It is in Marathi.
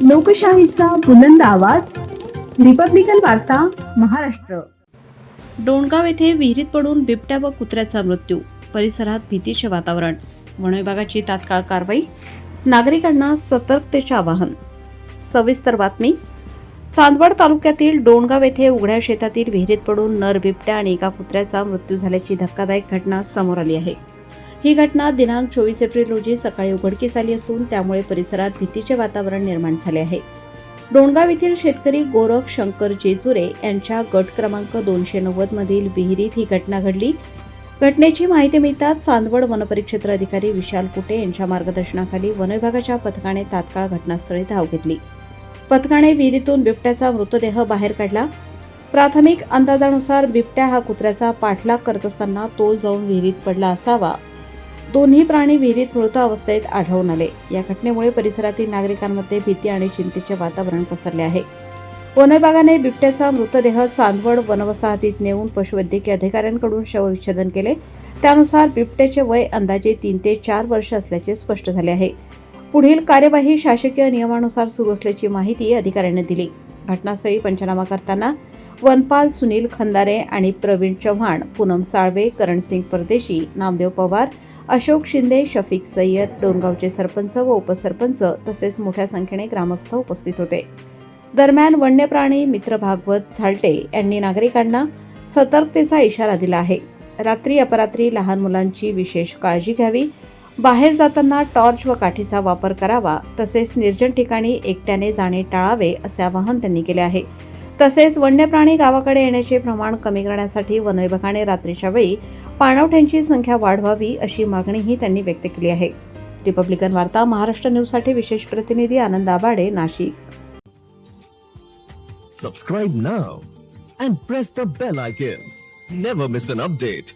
लोकशाहीचा बुलंद आवाज, रिपब्लिकन वार्ता, महाराष्ट्र. डोणगाव येथे विहिरीत पडून बिबट्या व कुत्र्याचा मृत्यू. परिसरात भीतीचे वातावरण. वन विभागाची तात्काळ कारवाई. नागरिकांना सतर्कतेचे आवाहन. सविस्तर बातमी. चांदवड तालुक्यातील डोणगाव येथे उघड्या शेतातील विहिरीत पडून नर बिबट्या आणि एका कुत्र्याचा मृत्यू झाल्याची धक्कादायक घटना समोर आली आहे. ही घटना दिनांक 24 एप्रिल रोजी सकाळी उघडकीस आली असून त्यामुळे परिसरात भीतीचे वातावरण निर्माण झाले आहे. डोणगाव येथील शेतकरी गोरख शंकर जेजुरे यांच्या गट क्रमांक 290 मधील विहिरीत ही घटना घडली. घटनेची माहिती मिळताच चांदवड वनपरिक्षेत्र अधिकारी विशाल कुटे यांच्या मार्गदर्शनाखाली वन विभागाच्या पथकाने तात्काळ घटनास्थळी धाव घेतली. पथकाने विहिरीतून बिबट्याचा मृतदेह बाहेर काढला. प्राथमिक अंदाजानुसार बिबट्या हा कुत्र्याचा पाठलाग करत असताना तोल जाऊन विहिरीत पडला असावा. दोन्ही प्राणी विहिरीत मृत अवस्थेत आढळून आले. या घटनेमुळे परिसरातील नागरिकांमध्ये भीती आणि चिंतेचे वातावरण पसरले आहे. वन विभागाने बिबट्याचा मृतदेह चांदवड वनवसाहतीत नेऊन पशुवैद्यकीय अधिकाऱ्यांकडून शवविच्छेदन केले. त्यानुसार बिबट्याचे वय अंदाजे 3 ते 4 वर्ष असल्याचे स्पष्ट झाले आहे. पुढील कार्यवाही शासकीय नियमानुसार सुरू असल्याची माहिती अधिकाऱ्यांनी दिली. घटनास्थळी पंचनामा करताना वनपाल सुनील खंदारे आणि प्रवीण चव्हाण, पूनम साळवे, करणसिंग परदेशी, नामदेव पवार, अशोक शिंदे, शफिक सय्यद, डोणगावचे सरपंच व उपसरपंच तसेच मोठ्या संख्येने ग्रामस्थ उपस्थित होते. दरम्यान वन्यप्राणी मित्र भागवत झालटे यांनी नागरिकांना सतर्कतेचा इशारा दिला आहे. रात्री अपरात्री लहान मुलांची विशेष काळजी घ्यावी. बाहेर जाताना टॉर्च व काठीचा वापर करावा. तसेच निर्जन ठिकाणी एकट्याने जाणे टाळावे असे आवाहन त्यांनी केले आहे. तसेच वन्यप्राणी गावाकडे येण्याचे प्रमाण कमी करण्यासाठी वन विभागाने रात्रीच्या वेळी पाणवठ्यांची संख्या वाढवावी अशी मागणीही त्यांनी व्यक्त केली आहे. रिपब्लिकन वार्ता महाराष्ट्र न्यूजसाठी विशेष प्रतिनिधी आनंद आबाडे, Nashik. Subscribe now and press the bell icon. Never miss an update.